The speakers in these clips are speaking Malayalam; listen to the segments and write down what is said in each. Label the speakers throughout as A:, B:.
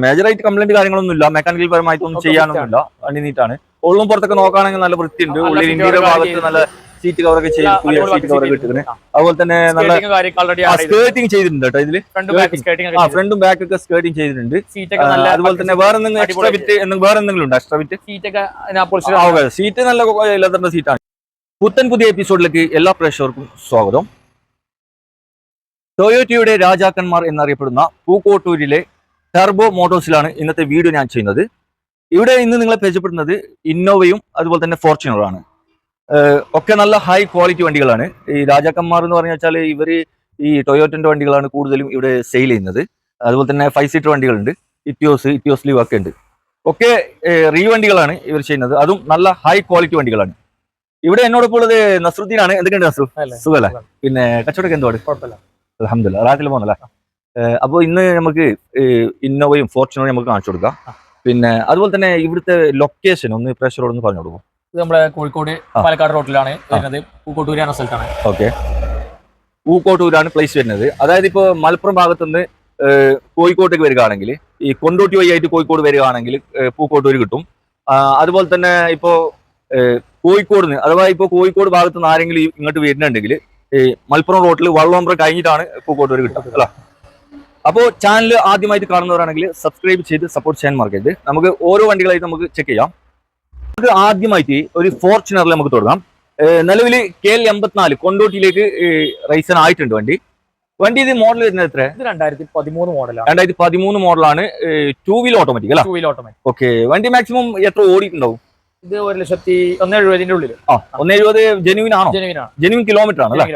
A: മേജറായിട്ട് കംപ്ലൈന്റ് കാര്യങ്ങളൊന്നും ഇല്ല, മെക്കാനിക്കൽ പരമായിട്ടൊന്നും ചെയ്യാനൊന്നുമില്ല. വണ്ടി നീറ്റാണ്. ഉള്ളും പുറത്തൊക്കെ നോക്കുകയാണെങ്കിൽ നല്ല വൃത്തിയുണ്ട്. ഉള്ളിൽ ഇന്ത്യയുടെ ഭാഗത്ത് നല്ല സീറ്റ് കവറൊക്കെ ചെയ്ത് പുതിയ സീറ്റ് കവറൊക്കെ ഇട്ടിട്ടുണ്ട്. അതുപോലെ തന്നെ നല്ല സ്കേർട്ടിങ് ചെയ്തിട്ടുണ്ട് കേട്ടോ ഇതില്. ഫ്രണ്ടും ബാക്ക് ഒക്കെ സ്കേർട്ടിങ് ചെയ്തിട്ടുണ്ട്. അതുപോലെ തന്നെ വേറെ എന്തെങ്കിലും എക്സ്ട്രാ ബിറ്റ് വേറെ എന്തെങ്കിലും ഉണ്ടോ? എക്സ്ട്രാ ബിറ്റ് സീറ്റ് നല്ല ലെതറിന്റെ സീറ്റാണ്. പുത്തൻ പുതിയ എപ്പിസോഡിലേക്ക് എല്ലാ പ്രേക്ഷകർക്കും സ്വാഗതം. ടൊയോട്ടയുടെ രാജാക്കന്മാർ എന്നറിയപ്പെടുന്ന പൂക്കോട്ടൂരിലെ ടർബോ മോട്ടോഴ്സിലാണ് ഇന്നത്തെ വീഡിയോ ഞാൻ ചെയ്യുന്നത്. ഇവിടെ ഇന്ന് നിങ്ങളെ പരിചയപ്പെടുന്നത് ഇന്നോവയും അതുപോലെ തന്നെ ഫോർച്യൂണറാണ്. ഒക്കെ നല്ല ഹൈ ക്വാളിറ്റി വണ്ടികളാണ്. ഈ രാജാക്കന്മാർ എന്ന് പറഞ്ഞു വെച്ചാൽ ഇവർ ഈ ടൊയോട്ടന്റെ വണ്ടികളാണ് കൂടുതലും ഇവിടെ സെയിൽ ചെയ്യുന്നത്. അതുപോലെ തന്നെ 5 സീറ്റർ വണ്ടികളുണ്ട്, ഇറ്റിയോസ് ലീവ് ഒക്കെ ഉണ്ട്. ഒക്കെ റീ വണ്ടികളാണ് ഇവർ ചെയ്യുന്നത്, അതും നല്ല ഹൈ ക്വാളിറ്റി വണ്ടികളാണ്. ഇവിടെ എന്നോടൊപ്പം ഉള്ളത് നസ്രുദ്ദീനാണ്. എന്തൊക്കെയുണ്ട് നസ്രു? സുഖല്ലേ? പിന്നെ കച്ചവടമൊക്കെ എന്തുവാണ്? അൽഹംദുലില്ലാ റാഹത്തിൽ പോകുന്നല്ലേ? അപ്പോൾ ഇന്ന് നമുക്ക് ഇന്നോവയും ഫോർച്യൂണറും നമുക്ക് കാണിച്ചു കൊടുക്കാം. പിന്നെ അതുപോലെ തന്നെ ഇവിടുത്തെ ലൊക്കേഷൻ ഒന്ന് പ്രേക്ഷകരോടൊന്ന് പറഞ്ഞു കൊടുക്കും.
B: ഇത് നമ്മുടെ കോഴിക്കോട് പാലക്കാട് റോഡിലാണ് വരുന്നത്. പൂക്കോട്ടൂര് എന്ന സ്ഥലത്താണ്.
A: ഓക്കെ, പൂക്കോട്ടൂരാണ് പ്ലേസ് വരുന്നത്. അതായത് ഇപ്പോൾ മലപ്പുറം ഭാഗത്തുനിന്ന് കോഴിക്കോട്ടേക്ക് വരികയാണെങ്കിൽ, ഈ കൊണ്ടോട്ടി വഴിയായിട്ട് കോഴിക്കോട് വരികയാണെങ്കിൽ പൂക്കോട്ടൂര് കിട്ടും. അതുപോലെ തന്നെ ഇപ്പോൾ കോഴിക്കോട് നിന്ന്, അഥവാ ഇപ്പോൾ കോഴിക്കോട് ഭാഗത്ത് നിന്ന് ആരെങ്കിലും ഇങ്ങോട്ട് വരുന്നുണ്ടെങ്കിൽ ഈ മലപ്പുറം റോഡിൽ വള്ളോമ്പ്ര കഴിഞ്ഞിട്ടാണ് പൂക്കോട്ടൂര് കിട്ടും അല്ല. അപ്പോൾ ചാനൽ ആദ്യമായിട്ട് കാണുന്നവരാണെങ്കിൽ സബ്സ്ക്രൈബ് ചെയ്ത് സപ്പോർട്ട് ചെയ്യാൻ മറക്കരുത്. നമുക്ക് ഓരോ വണ്ടികളായിട്ട് നമുക്ക് ചെക്ക് ചെയ്യാം. നമുക്ക് ആദ്യമായിട്ട് ഒരു ഫോർച്യൂണറിൽ നമുക്ക് തുടങ്ങാം. നിലവിൽ KL 84 കൊണ്ടോട്ടിയിലേക്ക് റൈസൻ ആയിട്ടുണ്ട് വണ്ടി. ഇത് മോഡൽ വരുന്നത് എത്ര?
B: 2013 മോഡലാണ്.
A: 2013 മോഡലാണ്. 2 വീൽ ഓട്ടോമാറ്റിക് അല്ല?
B: 2 വീൽ ഓട്ടോമാറ്റിക്.
A: ഓക്കെ, വണ്ടി മാക്സിമം എത്ര ഓടിയിട്ടുണ്ടാവും?
B: ഇത് 1,70,000 ഉള്ളിൽ.
A: 170 ജെനുവിൻ ആണോ? ജെനുവിൻ കിലോമീറ്റർ ആണ് അല്ലേ?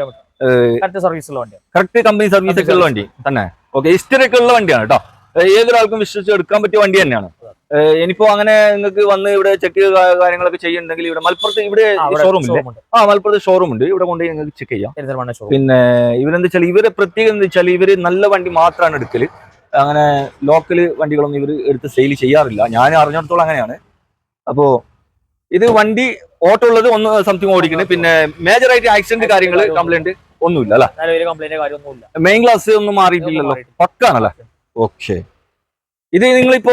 A: കറക്റ്റ് കമ്പനി സർവീസ് ഒക്കെ ഉള്ള വണ്ടി തന്നെ. ഓക്കെ, ഹിസ്റ്ററി ഒക്കെ ഉള്ള വണ്ടിയാണ് കേട്ടോ. ഏതൊരാൾക്കും വിശ്വസിച്ച് എടുക്കാൻ പറ്റിയ വണ്ടി തന്നെയാണ്. ഇനിയിപ്പോ അങ്ങനെ നിങ്ങൾക്ക് വന്ന് ഇവിടെ ചെക്ക് കാര്യങ്ങളൊക്കെ ചെയ്യുന്നുണ്ടെങ്കിൽ ഇവിടെ മലപ്പുറത്ത് ഇവിടെ ഷോറൂം ഇല്ലേ? മലപ്പുറത്ത് ഷോറൂം ഉണ്ട്. ഇവിടെ കൊണ്ടുപോയി നിങ്ങൾക്ക് ചെക്ക് ചെയ്യാം. പിന്നെ ഇവരെന്താ വെച്ചാൽ ഇവരെ പ്രത്യേകം എന്താ വെച്ചാൽ ഇവര് നല്ല വണ്ടി മാത്രമാണ് എടുക്കല്. അങ്ങനെ ലോക്കല് വണ്ടികളൊന്നും ഇവർ എടുത്ത് സെയിൽ ചെയ്യാറില്ല. ഞാൻ അറിഞ്ഞിടത്തോളം അങ്ങനെയാണ്. അപ്പോ ഇത് വണ്ടി ഓട്ടോ ഉള്ളത് 1 സംതിങ് ഓടിക്കുന്നത്. പിന്നെ മേജർ ആയിട്ട് ആക്സിഡന്റ് കാര്യങ്ങൾ കംപ്ലൈന്റ് ഒന്നുമില്ല അല്ലെ? മെയിൻ ക്ലാസ് ഒന്നും മാറിയിട്ടില്ലല്ലോ? പക്കാണല്ലേ? ഓക്കെ, ഇത് നിങ്ങളിപ്പോ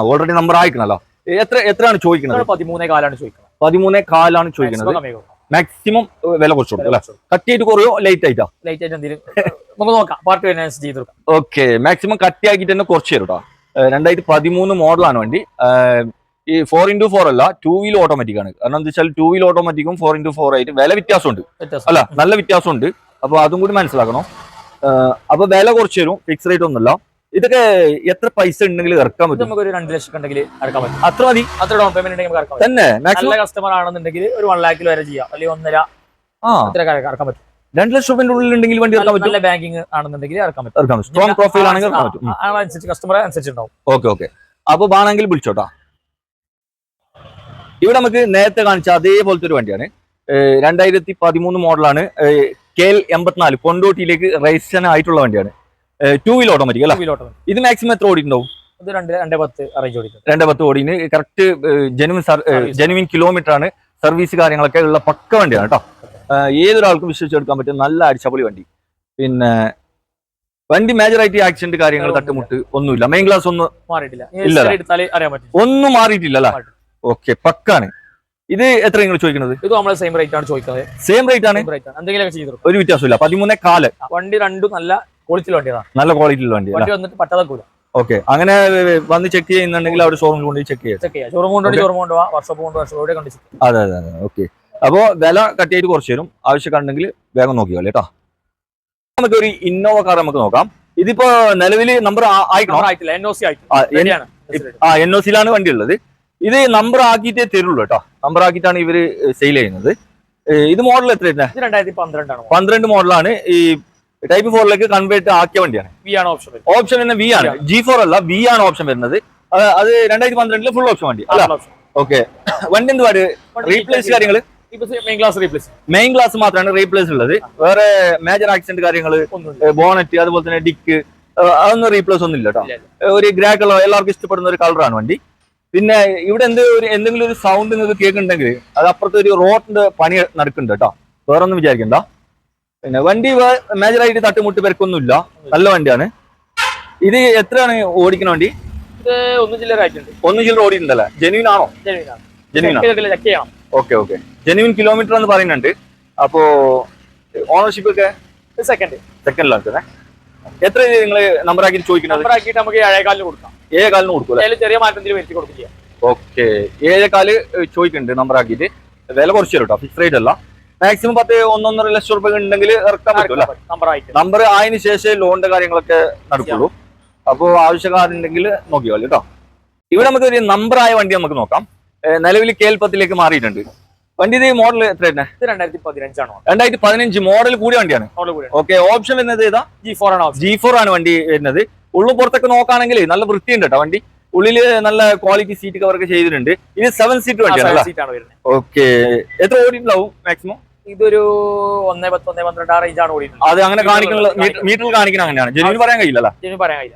A: ഓൾറെഡി നമ്പർ ആയിക്കണല്ലോ. എത്രയാണ് ചോദിക്കുന്നത്? 13,400 ചോദിക്കുന്നത്. മാക്സിമം വില കുറച്ചു കൊടുക്കും അല്ലെ? കട്ടിയായിട്ട് കുറയോ ലേറ്റ് ആയിട്ടാ? ഓക്കെ, മാക്സിമം കട്ടിയാക്കിട്ട് തന്നെ കുറച്ച് തരും കേട്ടോ. 2013 മോഡലാണ് വണ്ടി. ഈ 4x4 അല്ല, 2 വീൽ ഓട്ടോമാറ്റിക് ആണ്. കാരണം എന്താ വെച്ചാൽ 2 വീൽ ഓട്ടോമാറ്റിക്കും 4x4 ആയിട്ട് വില വ്യത്യാസമുണ്ട് അല്ല? നല്ല വ്യത്യാസമുണ്ട്. അപ്പൊ അതും കൂടി മനസ്സിലാക്കണം. അപ്പൊ വില കുറച്ച് തരും, ഫിക്സ് റേറ്റ് ഒന്നുമില്ല. ഇതൊക്കെ എത്ര പൈസ ഉണ്ടെങ്കിൽ ഇറക്കാൻ പറ്റും?
B: നമുക്ക് 2 ലക്ഷം ഉണ്ടെങ്കിൽ ഇറക്കാൻ പറ്റും.
A: അത്ര മതി?
B: അത്ര ഡൗൺ പേയ്മെന്റ് ഉണ്ടെങ്കിൽ ഇറക്കാൻ
A: തന്നെ.
B: നല്ല കസ്റ്റമർ ആണെന്നുണ്ടെങ്കിൽ ഒരു 1 ലക്ഷം വരെ ചെയ്യാം, അല്ലെങ്കിൽ 1.5 ഇറക്കാൻ പറ്റും.
A: 2 ലക്ഷം രൂപ ഉള്ളിൽ ഉണ്ടെങ്കിൽ വണ്ടി ഇറക്കാൻ പറ്റും.
B: നല്ല ബാങ്കിങ് ആണെന്നുണ്ടെങ്കിൽ ഇറക്കാൻ പറ്റും.
A: സ്ട്രോങ് പ്രൊഫൈൽ ആണെങ്കിൽ ഇറക്കാൻ പറ്റും.
B: അതനുസരിച്ച് കസ്റ്റമർ അനുസരിച്ചുണ്ടാവും.
A: ഓക്കെ, അപ്പൊ വേണമെങ്കിൽ വിളിച്ചോട്ടാ. ഇവിടെ നമുക്ക് നേരത്തെ കാണിച്ച അതേപോലത്തെ ഒരു വണ്ടിയാണ്. 2013 മോഡലാണ്. KL 84 കൊണ്ടോട്ടിയിലേക്ക് രജിസ്ട്രേഷൻ ആയിട്ടുള്ള വണ്ടിയാണ്. 2 വീൽ ഓട്ടോമാറ്റിക് അല്ല? ഇത് മാക്സിമം എത്ര ഓടിയിട്ടുണ്ടാവും? 210 ഓടിന്. കറക്റ്റ് ജെനുവിൻ കിലോമീറ്റർ ആണ്. സർവീസ് കാര്യങ്ങളൊക്കെ ഉള്ള പക്ക വണ്ടിയാണ് കേട്ടോ. ഏതൊരാൾക്കും വിശ്വസിച്ചെടുക്കാൻ പറ്റും. നല്ല അടിച്ചപൊളി വണ്ടി. പിന്നെ വണ്ടി മേജറായിട്ട് ആക്സിഡന്റ് കാര്യങ്ങൾ തട്ടുമുട്ട് ഒന്നുമില്ല. മെയിൻ ക്ലാസ് ഒന്നും ഒന്നും മാറിയിട്ടില്ല അല്ല? ഓക്കെ, പക്കാണ്. ഇത് എത്ര നിങ്ങൾ ചോദിക്കുന്നത്?
B: ഇത് നമ്മൾ സെയിം റേറ്റ് ആണ് ചോദിക്കുന്നത്.
A: സെയിം റേറ്റ് ആണ്, ഒരു വ്യത്യാസമില്ല. 13,400.
B: വണ്ടി രണ്ടും നല്ല ക്വാളിറ്റിയുള്ള വണ്ടിയാണ്.
A: നല്ല ക്വാളിറ്റിയുള്ള വണ്ടി
B: വന്നിട്ട് പറ്റാതാക്കൂല.
A: ഓക്കെ, അങ്ങനെ വന്ന് ചെക്ക് ചെയ്യുന്നുണ്ടെങ്കിൽ അവിടെ ഷോറൂമിൽ കൊണ്ട് ചെക്ക് ചെയ്യാം.
B: ഷോറൂം കൊണ്ടുപോവാ, വർക്ക്ഷോപ്പ് കൊണ്ടുപോവാ.
A: അതെ. ഓക്കെ, അപ്പോ വില കട്ടിയായിട്ട് കുറച്ച് തരും. ആവശ്യക്കാരുണ്ടെങ്കിൽ വേഗം നോക്കിയോളൂ കേട്ടോ. നമുക്ക് ഒരു ഇന്നോവ കാർ നമുക്ക് നോക്കാം. ഇതിപ്പോ നിലവിൽ നമ്പർ ആയിട്ടില്ല, NOC യിലാണ് വണ്ടി ഉള്ളത്. ഇത് നമ്പർ ആക്കിയിട്ടേ തരുള്ളൂ കേട്ടോ. നമ്പർ ആക്കിയിട്ടാണ് ഇവര് സെയിൽ ചെയ്യുന്നത്. ഇത് മോഡൽ എത്ര? 12 മോഡലാണ്. ഈ ടൈപ്പ് 4ലേക്ക് കൺവേർട്ട് ആക്കിയ വണ്ടിയാണ്. ഓപ്ഷൻ തന്നെ V ആണ്, G4 അല്ല, V ആണ് ഓപ്ഷൻ വരുന്നത്. അത് 2012 ഫുൾ ഓപ്ഷൻ വണ്ടി അല്ല? ഓക്കെ, വണ്ടി എന്തുപാട് റീപ്ലേസ് കാര്യങ്ങള്? മെയിൻ ക്ലാസ് മാത്രമാണ് റീപ്ലേസ് ഉള്ളത്. വേറെ മേജർ ആക്സിഡന്റ് കാര്യങ്ങള്, ബോണറ്റ്, അതുപോലെ തന്നെ ഡിക്ക്, അതൊന്നും റീപ്ലേസ് ഒന്നും ഇല്ല കേട്ടോ. ഒരു ഗ്രേ കളർ എല്ലാവർക്കും ഇഷ്ടപ്പെടുന്ന ഒരു കളറാണ് വണ്ടി. പിന്നെ ഇവിടെ എന്തെങ്കിലും ഒരു സൗണ്ട് നിങ്ങൾക്ക് കേൾക്കുന്നുണ്ടെങ്കിൽ അത് അപ്പുറത്തെ ഒരു റോഡിന്റെ പണി നടക്കുന്നുണ്ട് കേട്ടോ. വേറെ ഒന്നും വിചാരിക്കണ്ട. പിന്നെ വണ്ടി മേജറായിട്ട് തട്ടുമുട്ട് പെരക്കൊന്നുമില്ല, നല്ല വണ്ടിയാണ്. ഇത് എത്രയാണ് ഓടിക്കുന്ന വണ്ടി?
B: ഇത് 1 ചില്ലറ ആയിട്ടുണ്ട്.
A: 1 ചില്ലറ ഓടിയിട്ടുണ്ടല്ലേ? ജെന്യൂൻ ആണോ? ജെന്യൂൻ
B: ചെക്ക് ചെയ്യണം.
A: ഓക്കെ ജെന്യൂൻ കിലോമീറ്റർ എന്ന് പറയുന്നുണ്ട്. അപ്പോ ഓണർഷിപ്പ് ഒക്കെ സെക്കൻഡിലാണ്. എത്ര നിങ്ങൾ നമ്പർ ആക്കിയിട്ട് ചോദിക്കുന്നത്?
B: നമ്പർ ആക്കിയിട്ട് നമുക്ക് 7.4 കൊടുക്കാം.
A: 7.4 കൊടുക്കും.
B: ചെറിയ മാറ്റത്തിൽ വരുത്തി കൊടുക്കുക.
A: ഓക്കെ 7.4 ചോദിക്കുന്നുണ്ട് നമ്പർ ആക്കിയിട്ട്. വില കുറച്ച് തരും കേട്ടോ, ഫിക്സ് റേറ്റ് അല്ല. മാക്സിമം 1-1.5 ലക്ഷം രൂപ ഉണ്ടെങ്കിൽ ഇറക്കാൻ പറ്റുമല്ലോ. നമ്പർ ആയതിനു ശേഷം ലോണിന്റെ കാര്യങ്ങളൊക്കെ നടക്കുള്ളൂ. അപ്പോൾ ആവശ്യക്കാരുണ്ടെങ്കിൽ നോക്കിക്കോളൂ കേട്ടോ. ഇവിടെ നമുക്ക് ഒരു നമ്പർ ആയ വണ്ടി നമുക്ക് നോക്കാം. നിലവിൽ KL10 മാറിയിട്ടുണ്ട്. വണ്ടി ഇത് മോഡൽ എത്ര? 2015 മോഡൽ കൂടിയ വണ്ടിയാണ്. ഓക്കെ ഓപ്ഷൻ വരുന്നത് ഏതാ? G4 ആണ് വണ്ടി വരുന്നത്. ഉള്ളു പുറത്തൊക്കെ നോക്കുകയാണെങ്കിൽ നല്ല വൃത്തിയുണ്ട് കേട്ടോ വണ്ടി. ഉള്ളില് നല്ല ക്വാളിറ്റി സീറ്റ് കവർ ഒക്കെ ചെയ്തിട്ടുണ്ട്. ഇത് 7 സീറ്റ് വണ്ടിയാണ്. ഓക്കെ എത്ര ഓടിയിട്ടുണ്ടാവും മാക്സിമം?
B: ഇതൊരു 1.10-1.12 ആ റേഞ്ച് ആണ് ഓടിയിട്ടുള്ളത്.
A: അത് അങ്ങനെ കാണിക്കുന്ന മീറ്ററിൽ കാണിക്കുന്ന അങ്ങനെയാണ്. ജെന്യൂൻ പറയാൻ കഴിയില്ല.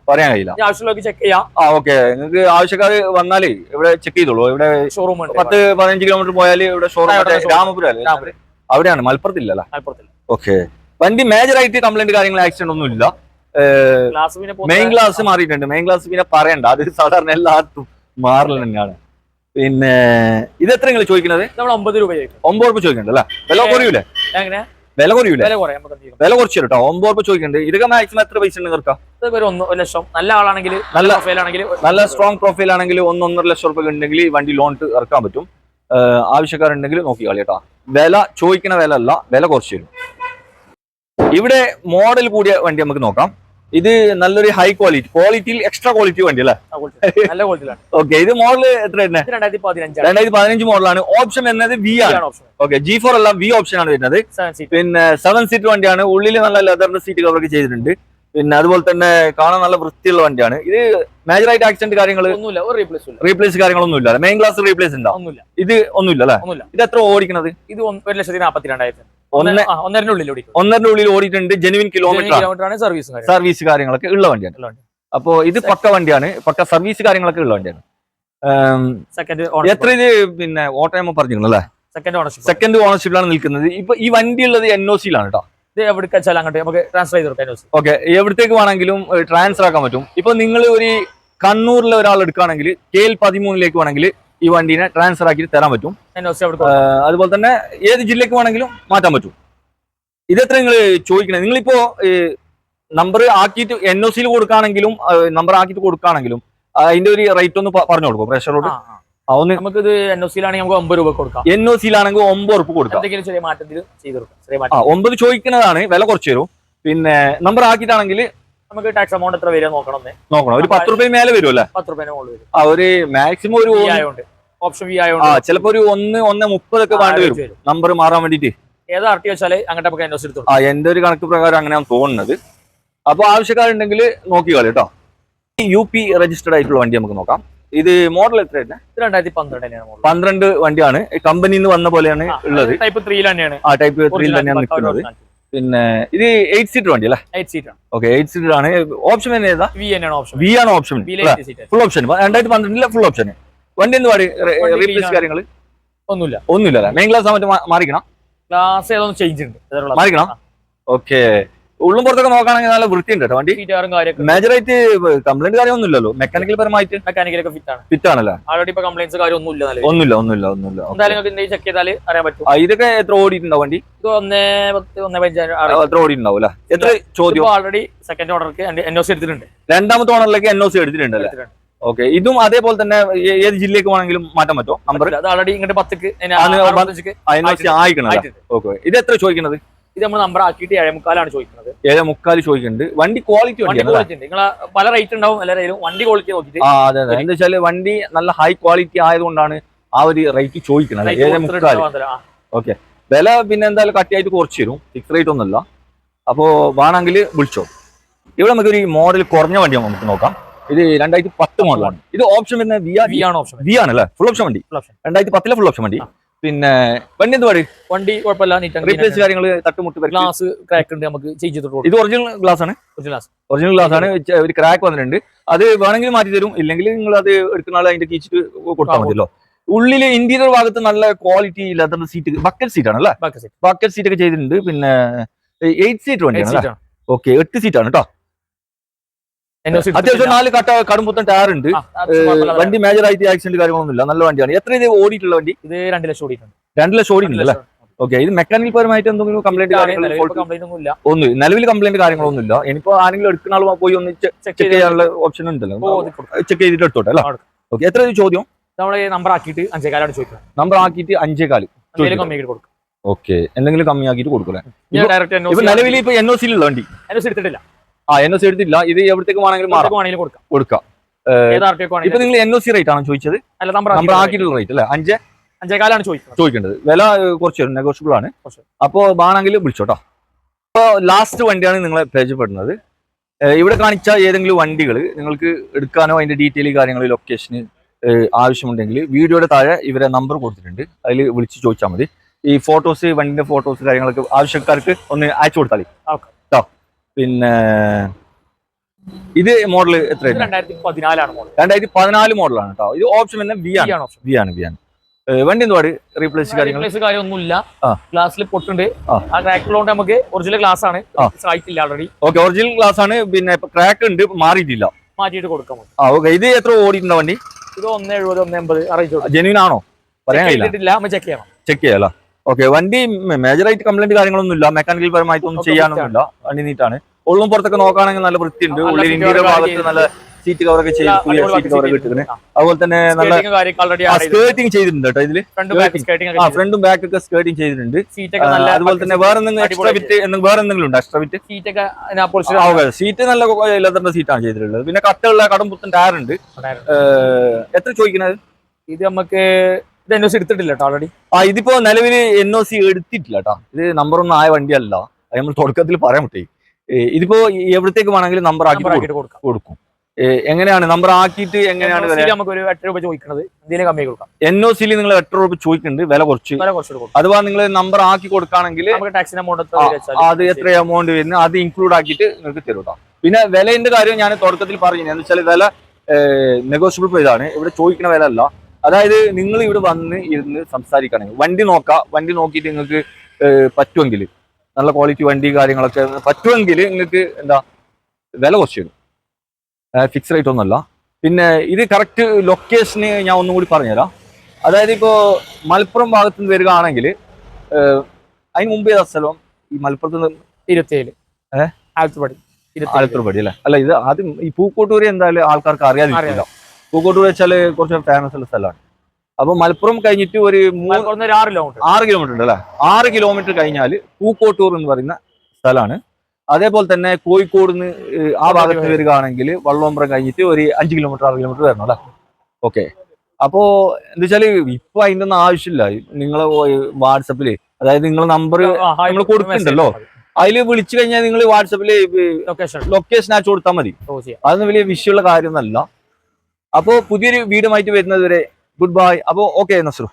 A: പറയാൻ കഴിയില്ല.
B: ആവശ്യമുള്ളവർക്ക് ചെക്ക് ചെയ്യാം.
A: ഓക്കെ നിങ്ങൾക്ക് ആവശ്യക്കാർ വന്നാലേ ഇവിടെ ചെക്ക് ചെയ്തോളൂ. ഇവിടെ
B: ഷോറൂം
A: 10-15 കിലോമീറ്റർ പോയാൽ ഇവിടെ ഷോറൂം രാമപുരം അല്ലേ? അവിടെയാണ്, മലപ്പുറത്തില്ലല്ല. ഓക്കെ വണ്ടി മേജർ ആയിട്ട് കംപ്ലൈന്റ് കാര്യങ്ങൾ ആക്സിഡന്റ് ഒന്നും ഇല്ല. മെയിൻ ഗ്ലാസ് മാറിയിട്ടുണ്ട്. മെയിൻ ഗ്ലാസ് പിന്നെ പറയണ്ട, അത് സാധാരണ എല്ലാത്തും മാറൽ തന്നെയാണ്. പിന്നെ ഇത് എത്ര നിങ്ങൾ ചോദിക്കുന്നത്?
B: 9 രൂപ
A: 9 രൂപ ചോദിക്കുന്നുണ്ട് അല്ലേ? വില കുറയൂലേ? വില കുറയൂലേ? വില കുറച്ച് കേട്ടോ. 9 രൂപ ചോദിക്കുന്നുണ്ട്. ഇതൊക്കെ മാക്സിമം എത്ര പൈസ ഉണ്ട് നിൽക്കാം?
B: 1 ലക്ഷം. നല്ല ആളാണെങ്കിൽ,
A: നല്ല സ്ട്രോങ് പ്രൊഫൈൽ ആണെങ്കിൽ 1-1.5 ലക്ഷം രൂപ ഉണ്ടെങ്കിൽ വണ്ടി ലോൺ ഇറക്കാൻ പറ്റും. ആവശ്യക്കാരുണ്ടെങ്കിൽ നോക്കിക്കളി കേട്ടോ. വില ചോദിക്കുന്ന വില അല്ല, വില കുറച്ച് തരും. ഇവിടെ മോഡൽ കൂടിയ വണ്ടി നമുക്ക് നോക്കാം. ഇത് നല്ലൊരു ഹൈ ക്വാളിറ്റിയിൽ എക്സ്ട്രാ ക്വാളിറ്റി വണ്ടി അല്ലേ? ഓക്കെ ഇത് മോഡൽ എത്ര? 2015 മോഡലാണ്. ഓപ്ഷൻ വരുന്നത് വി ആണ്. ഓക്കെ G4 അല്ല, വി ഓപ്ഷൻ ആണ് വരുന്നത്. പിന്നെ 7 സീറ്റ് വണ്ടിയാണ്. ഉള്ളിൽ നല്ല ലെതറിന്റെ സീറ്റ് കവർ ഒക്കെ ചെയ്തിട്ടുണ്ട്. പിന്നെ അതുപോലെ തന്നെ കാണാൻ നല്ല വൃത്തിയുള്ള വണ്ടിയാണ്. ഇത് മേജർ ആയിട്ട് ആക്സിഡന്റ് കാര്യങ്ങൾ റീപ്ലേസ് കാര്യങ്ങളൊന്നും ഇല്ല. മെയിൻ ഗ്ലാസ് റീപ്ലേസ് ഉണ്ടാവും. ഇത് ഒന്നുമില്ല അല്ലേ? ഇത് എത്ര ഓടിക്കുന്നത്?
B: ഇത് 1,42,000.
A: 1.5 ഉള്ളിൽ ഓടിയിട്ടുണ്ട്. ജെനുവിൻ കിലോമീറ്റർ ആണ്. സർവീസ് കാര്യങ്ങളൊക്കെ ഉള്ള വണ്ടിയാണ്. അപ്പോ ഇത് പക്ക വണ്ടിയാണ്. പക്ക സർവീസ് കാര്യങ്ങളൊക്കെ ഉള്ള വണ്ടിയാണ്. എത്ര ഇത് പിന്നെ ഓട്ടോമ പറഞ്ഞിരുന്നു അല്ലേ? സെക്കൻഡ് ഓണർഷിപ്പിലാണ് നിൽക്കുന്നത്. ഇപ്പൊ ഈ വണ്ടി ഉള്ളത് NOC-ലാണ് കേട്ടോ. ഓക്കെ എവിടത്തേക്ക് വേണമെങ്കിലും ട്രാൻസ്ഫർ ആക്കാൻ പറ്റും. ഇപ്പൊ നിങ്ങൾ ഒരു കണ്ണൂരിലെ ഒരാൾ എടുക്കുകയാണെങ്കിൽ KL13 വേണമെങ്കിൽ ഈ വണ്ടീനെ ട്രാൻസ്ഫർ ആക്കിയിട്ട് തരാൻ പറ്റും. അതുപോലെ തന്നെ ഏത് ജില്ലക്ക് വേണമെങ്കിലും മാറ്റാൻ പറ്റും. ഇതെത്ര നിങ്ങൾ ചോദിക്കണേ? നിങ്ങളിപ്പോ നമ്പർ ആക്കിയിട്ട് NOC-യിൽ കൊടുക്കുകയാണെങ്കിലും നമ്പർ ആക്കിയിട്ട് കൊടുക്കുകയാണെങ്കിലും അതിന്റെ ഒരു റേറ്റ് ഒന്ന് പറഞ്ഞു കൊടുക്കും പ്രേക്ഷകരോട്.
B: നമുക്ക് ഇത് NOC-യിലാണെങ്കിൽ നമുക്ക് 9 രൂപ കൊടുക്കാം.
A: NOC-യിലാണെങ്കിൽ 9 രൂപ കൊടുക്കാം. 9 ചോദിക്കുന്നതാണ്, വില കുറച്ച് തരും. പിന്നെ നമ്പർ ആക്കിയിട്ടാണെങ്കിൽ
B: നമുക്ക് ടാക്സ് എമൗണ്ട് എത്ര വരിക നോക്കണം.
A: ഒരു 10 രൂപ മേലെ വരും അല്ലേ?
B: 10 രൂപ വരും.
A: ഒരു മാക്സിമം ഒരു
B: ഓപ്ഷൻ വി ആയതുകൊണ്ട്
A: ചിലപ്പോ ഒരു 1.30 ഒക്കെ വേണ്ടി വരും നമ്പർ മാറാൻ വേണ്ടിട്ട്.
B: ഏതാ RT വെച്ചാല് അങ്ങോട്ട് നമുക്ക് NOC എടുത്തു.
A: എന്റെ ഒരു കണക്ക് പ്രകാരം അങ്ങനെയാണ് തോന്നുന്നത്. അപ്പൊ ആവശ്യക്കാരുണ്ടെങ്കിൽ നോക്കിക്കോളൂ കേട്ടോ. UP രജിസ്റ്റർഡ് ആയിട്ടുള്ള വണ്ടി നമുക്ക് നോക്കാം. ഇത് മോഡൽ എത്രയാണ്? 2012 വണ്ടിയാണ്. കമ്പനിയിൽ നിന്ന് വന്ന പോലെയാണ് ഉള്ളത്.
B: ടൈപ്പ് 3 തന്നെയാണ്.
A: ടൈപ്പ് 3 തന്നെയാണ് നിൽക്കുന്നത്. പിന്നെ ഇത് 8 സീറ്റർ വണ്ടി അല്ലേ? 8 സീറ്റർ. ഓക്കെ 8 സീറ്റർ ആണ്. ഓപ്ഷൻ ഏതാ? വി ആണ് option. Full option 2012 full option. വണ്ടി എന്ത് പാടി? റീപ്ലേസ് കാര്യങ്ങൾ ഒന്നുമില്ല. മെയിൻ ഗ്ലാസ് മറ്റേ മാറിക്കണം.
B: ഗ്ലാസ് ഏതൊന്നും ചേഞ്ച് ഉണ്ട്,
A: മാറിക്കണം. ഓക്കെ ഉള്ളും പുറത്തൊക്കെ നോക്കുകയാണെങ്കിൽ നല്ല വൃത്തിയുണ്ട് കേട്ടോ വണ്ടി. മേജറായിട്ട് കംപ്ലൈന്റ് കാര്യമൊന്നും ഇല്ലല്ലോ. മെക്കാനിക്കൽ പരമായിട്ട്
B: മെക്കാനിക്കലൊക്കെ
A: ഫിറ്റ് ആണല്ലേ?
B: ആൾറെഡി ഇപ്പൊ കംപ്ലൈന്റ്സ് കാര്യം ഒന്നുമില്ല. എന്തായാലും ചെക്ക് ചെയ്താൽ അറിയാൻ പറ്റും.
A: ഇതൊക്കെ എത്ര ഓടിയിട്ടുണ്ടാവും വണ്ടി?
B: ഇത് 1.10-1.15
A: എത്ര ഓടിയിട്ടുണ്ടാവും അല്ലേ? എത്ര ചോദ്യം?
B: ഓൾറെഡി സെക്കൻഡ് ഓർഡർക്ക് NOC എടുത്തിട്ടുണ്ട്.
A: രണ്ടാമത്തെ ഓണറിലേക്ക് NOC എടുത്തിട്ടുണ്ടല്ലേ? ഓക്കെ ഇതും അതേപോലെ തന്നെ ഏത് ജില്ലക്ക് വേണമെങ്കിലും മാറ്റാൻ പറ്റുമോ? നമ്പർ
B: ഓൾറെഡി ഇങ്ങോട്ട് 10
A: ആയിക്കണം. ഓക്കെ ഇത് എത്ര ചോദിക്കുന്നത്?
B: ഇത് നമ്മൾ നമ്പർ ആക്കിയിട്ട് 7.25 ചോദിക്കുന്നത്.
A: 7.25 ചോദിക്കുന്നുണ്ട്. വണ്ടി ക്വാളിറ്റി
B: നിങ്ങൾ പല റേറ്റ് ഉണ്ടാവും എല്ലാവരും. വണ്ടി ക്വാളിറ്റി നോക്കിയിട്ട്
A: അതെ എന്താ വെച്ചാല് വണ്ടി നല്ല ഹൈ ക്വാളിറ്റി ആയതുകൊണ്ടാണ് ആ ഒരു റേറ്റ് ചോദിക്കുന്നത്. 7.25. ഓക്കെ വില പിന്നെ എന്തായാലും കട്ടിയായിട്ട് കുറച്ച് തരും. ഫിക്സ് റേറ്റ് ഒന്നുമല്ല. അപ്പോ വേണമെങ്കിൽ വിളിച്ചോ. ഇവിടെ നമുക്ക് ഒരു മോഡൽ കുറഞ്ഞ വണ്ടി നമുക്ക് നോക്കാം. ഇത് 2010 മോഡലാണ്. ഇത് ഓപ്ഷൻ വരുന്നത് വി ആണല്ലേ? ഫുൾ ഓപ്ഷൻ വണ്ടി. 2010 ഫുൾ ഓപ്ഷൻ വണ്ടി. പിന്നെ വണ്ടി എന്ത് പാടി?
B: വണ്ടി കുഴപ്പമില്ല.
A: റീപ്ലേസ് കാര്യങ്ങൾ തട്ടുമുട്ട്
B: ഗ്ലാസ് ക്രാക്ക് ഉണ്ട്, നമുക്ക് ചേഞ്ച് ചെയ്തിട്ട്.
A: ഇത് ഒറിജിനൽ ഗ്ലാസ് ആണ്. ഒറിജിനൽ ഗ്ലാസ് ആണ്. ഒരു ക്രാക്ക് വന്നിട്ടുണ്ട്. അത് വേണമെങ്കിൽ മാറ്റി തരും. ഇല്ലെങ്കിൽ നിങ്ങൾ അത് എടുക്കുന്ന ആൾ അതിന്റെ കീച്ചിട്ട് കൊടുത്താൽ മതിയല്ലോ. ഉള്ളില് ഇന്റീരിയർ ഭാഗത്ത് നല്ല quality leather seat, bucket seat ആണ് അല്ലേ? ബക്കറ്റ് സീറ്റ് ഒക്കെ ചെയ്തിട്ടുണ്ട്. പിന്നെ 8 സീറ്റ് വണ്ടിയാണ്. ഓക്കെ 8 സീറ്റ് ആണ് കേട്ടോ.
B: NOC
A: അത്യാവശ്യം 4 കടുംപുത്തൻ ടയർ ഉണ്ട്. വണ്ടി മേജർ ആയിട്ട് ആക്സിഡന്റ് കാര്യങ്ങളൊന്നും ഇല്ല, നല്ല വണ്ടിയാണ്. എത്ര ഇത് ഓടിയിട്ടുള്ള വണ്ടി?
B: ഇത് 2 ലക്ഷം ഓടിയിട്ടുണ്ട്.
A: 2 ലക്ഷം ഓടിയിട്ടുണ്ടല്ലേ? ഓക്കെ. ഇത് മെക്കാനിക്കൽ പരമായിട്ട് എന്തെങ്കിലും കംപ്ലൈന്റ് ഒന്നും നിലവിൽ കംപ്ലൈന്റ് കാര്യങ്ങളൊന്നും ഇല്ല. ഇനിയിപ്പോ ആരെങ്കിലും എടുക്കുന്ന ആൾ പോയി ഒന്ന് ചെക്ക് ചെയ്യാനുള്ള ഓപ്ഷൻ ഉണ്ടല്ലോ, ചെക്ക് ചെയ്തിട്ട് എടുത്തോട്ടെ അല്ലേ? ഓക്കെ. എത്ര ചോദ്യം?
B: നമ്മള് നമ്പർ ആക്കിയിട്ട് 5,400 ചോദിക്കണം.
A: നമ്പർ ആക്കിയിട്ട് 5,400. ഓക്കെ. എന്തെങ്കിലും കമ്മിയാക്കിയിട്ട് കൊടുക്കൂലേ? നിലവിൽ ഇപ്പൊ NOC ഉള്ള വണ്ടി
B: എടുത്തിട്ടില്ല.
A: NOC എടുത്തില്ല. ഇത് എവിടത്തേക്ക് വേണമെങ്കിലും കൊടുക്കാം. ഇപ്പൊ നിങ്ങൾ NOC റേറ്റ് ആണ് ചോദിച്ചത്? നമ്പർ ആക്കിയിട്ടുള്ള റേറ്റ് അല്ലേ?
B: 5,400
A: ചോദിക്കേണ്ടത്. വില കുറച്ച് നെഗോഷ്യബിൾ ആണ്. അപ്പോ വേണമെങ്കിൽ വിളിച്ചോട്ടോ. ഇപ്പൊ ലാസ്റ്റ് വണ്ടിയാണ് നിങ്ങളെ പരിചയപ്പെടുന്നത്. ഇവിടെ കാണിച്ച ഏതെങ്കിലും വണ്ടികൾ നിങ്ങൾക്ക് എടുക്കാനോ അതിന്റെ ഡീറ്റെയിൽ കാര്യങ്ങൾ ലൊക്കേഷന് ആവശ്യമുണ്ടെങ്കിൽ വീഡിയോയുടെ താഴെ ഇവരെ നമ്പർ കൊടുത്തിട്ടുണ്ട്, അതിൽ വിളിച്ച് ചോദിച്ചാൽ മതി. ഈ ഫോട്ടോസ്, വണ്ടിന്റെ ഫോട്ടോസ് കാര്യങ്ങളൊക്കെ ആവശ്യക്കാർക്ക് ഒന്ന് അയച്ചു കൊടുത്താൽ കേട്ടോ. പിന്നെ ഇത് മോഡൽ എത്രയാണ്? 2014 മോഡലാണ് കേട്ടോ. ഇത് ഓപ്ഷൻ തന്നെ വി ആണ്. വണ്ടി എന്തുപാട് റീപ്ലേസ്
B: കാര്യമൊന്നുമില്ല. ഗ്ലാസ്സിൽ പൊട്ടുണ്ട്. ആ ക്രാക്കുള്ളതുകൊണ്ട് നമുക്ക് ഒറിജിനൽ ഗ്ലാസ് ആണ്, ആയിട്ടില്ല ഓൾറെഡി.
A: ഓക്കെ, ഒറിജിനൽ ഗ്ലാസ് ആണ്. പിന്നെ ക്രാക്ക് ഉണ്ട്, മാറിയിട്ടില്ല,
B: മാറ്റിയിട്ട് കൊടുക്കാം.
A: ഓക്കെ. ഇത് എത്ര ഓടിയിട്ടുണ്ടോ വണ്ടി?
B: ഇത് 170, 180 അറിയിച്ചോ.
A: ജെന്യൂൻ ആണോ? പറയാൻ കഴിയില്ല, ചെക്ക് ചെയ്യാം. ഓക്കെ. വണ്ടി മേജറായിട്ട് കംപ്ലൈന്റ് കാര്യങ്ങളൊന്നും ഇല്ല, മെക്കാനിക്കൽ പരമായിട്ടൊന്നും ചെയ്യാനൊന്നുമില്ല. വണ്ടി നീറ്റാണ്. ഉള്ളും പുറത്തൊക്കെ നോക്കുകയാണെങ്കിൽ നല്ല വൃത്തിയുണ്ട്. ഉള്ളിൽ ഇന്ത്യയുടെ ഭാഗത്ത് നല്ല സീറ്റ് കവറൊക്കെ സീറ്റ് കവറൊക്കെ കിട്ടുന്നത്. അതുപോലെ തന്നെ നല്ല സ്കേർട്ടിങ് ചെയ്തിട്ടുണ്ട് കേട്ടോ. ഇതില് ഫ്രണ്ടും ബാക്ക് ഒക്കെ സ്കേർട്ടിങ് ചെയ്തിട്ടുണ്ട്. അതുപോലെ തന്നെ വേറെ എന്തെങ്കിലും എക്സ്ട്രാ വിറ്റ് വേറെ എന്തെങ്കിലും ഉണ്ടോ? എക്സ്ട്രാ വിറ്റ് സീറ്റ് നല്ല ലെതറിന്റെ സീറ്റാണ് ചെയ്തിട്ടുള്ളത്. പിന്നെ കട്ടുള്ള കടുംപുത്തൻ ടയർ ഉണ്ട്. എത്ര ചോദിക്കുന്നത്?
B: ഇത് നമുക്ക് NOC എടുത്തിട്ടില്ല കേട്ടോ ഓൾറെഡി.
A: ഇതിപ്പോ നിലവിൽ NOC എടുത്തിട്ടില്ല കേട്ടോ. ഇത് നമ്പർ ഒന്നും ആയ വണ്ടിയല്ല, അത് നമ്മൾ തുടക്കത്തിൽ പറയാൻ പറ്റേ. ഇതിപ്പോ എവിടത്തേക്ക് വേണമെങ്കിലും നമ്പർ ആക്കി കൊടുക്കും. എങ്ങനെയാണ് നമ്പർ ആക്കിയിട്ട് എങ്ങനെയാണ്
B: നമുക്ക് ഒരു 8 രൂപ ചോദിക്കുന്നത്?
A: NOC നിങ്ങൾ 8 രൂപ ചോദിക്കുന്നുണ്ട്, വില കുറച്ച്. അഥവാ നിങ്ങൾ നമ്പർ ആക്കി കൊടുക്കുകയാണെങ്കിൽ അത് എത്ര എമൗണ്ട് വരുന്നത് അത് ഇൻക്ലൂഡ് ആക്കിയിട്ട് നിങ്ങൾക്ക് തരും കേട്ടോ. പിന്നെ വിലയുടെ കാര്യം ഞാൻ തുടക്കത്തിൽ പറഞ്ഞു, എന്ന് വെച്ചാൽ വില നെഗോഷ്യബിൾ പ്രൈസ് ആണ്. ഇവിടെ ചോദിക്കുന്ന വില അല്ല. അതായത് നിങ്ങൾ ഇവിടെ വന്ന് ഇരുന്ന് സംസാരിക്കുകയാണെങ്കിൽ വണ്ടി നോക്കാം. വണ്ടി നോക്കിയിട്ട് നിങ്ങൾക്ക് പറ്റുമെങ്കിൽ, നല്ല ക്വാളിറ്റി വണ്ടി കാര്യങ്ങളൊക്കെ പറ്റുമെങ്കിൽ നിങ്ങൾക്ക് എന്താ വില കുറച്ച് തരും. ഫിക്സ് റേറ്റ് ഒന്നുമല്ല. പിന്നെ ഇത് കറക്റ്റ് ലൊക്കേഷന് ഞാൻ ഒന്നും കൂടി പറഞ്ഞുതരാം. അതായത് ഇപ്പോൾ മലപ്പുറം ഭാഗത്ത് നിന്ന് വരികയാണെങ്കിൽ അതിന് മുമ്പേ സ്ഥലം ഈ മലപ്പുറത്ത് നിന്ന്
B: 27
A: ആലത്തൂർപടി അല്ലേ? അല്ല, ഇത് ആദ്യം ഈ പൂക്കോട്ടൂര് എന്തായാലും ആൾക്കാർക്ക് അറിയാതിരിക്കില്ല. പൂക്കോട്ടൂർ വെച്ചാൽ കുറച്ച് ഫേമസ് ഉള്ള സ്ഥലമാണ്. അപ്പൊ മലപ്പുറം കഴിഞ്ഞിട്ട് ഒരു 6 കിലോമീറ്റർ ഉണ്ട് അല്ലെ? 6 കിലോമീറ്റർ കഴിഞ്ഞാൽ പൂക്കോട്ടൂർ എന്ന് പറയുന്ന സ്ഥലമാണ്. അതേപോലെ തന്നെ കോഴിക്കോട് നിന്ന് ആ ഭാഗത്ത് വരികയാണെങ്കിൽ വള്ളോമ്പ്രം കഴിഞ്ഞിട്ട് ഒരു 5 കിലോമീറ്റർ 6 കിലോമീറ്റർ വരണം അല്ലെ? ഓക്കെ. അപ്പോ എന്താ വെച്ചാല് ഇപ്പൊ അതിന്റെ ഒന്നും ആവശ്യമില്ല. നിങ്ങൾ വാട്സപ്പില്, അതായത് നിങ്ങൾ നമ്പർ നമ്മൾ കൊടുക്കുന്നുണ്ടല്ലോ, അതില് വിളിച്ചു കഴിഞ്ഞാൽ നിങ്ങൾ വാട്സപ്പില് ലൊക്കേഷൻ അയച്ചു കൊടുത്താൽ മതി. അതൊന്നും വലിയ വിഷയമുള്ള കാര്യമൊന്നുമല്ല. അപ്പോ പുതിയൊരു വീഡിയോ ആയിട്ട് വരുന്നത് വരെ ഗുഡ് ബൈ. അപ്പോ ഓക്കെ നസ്രു.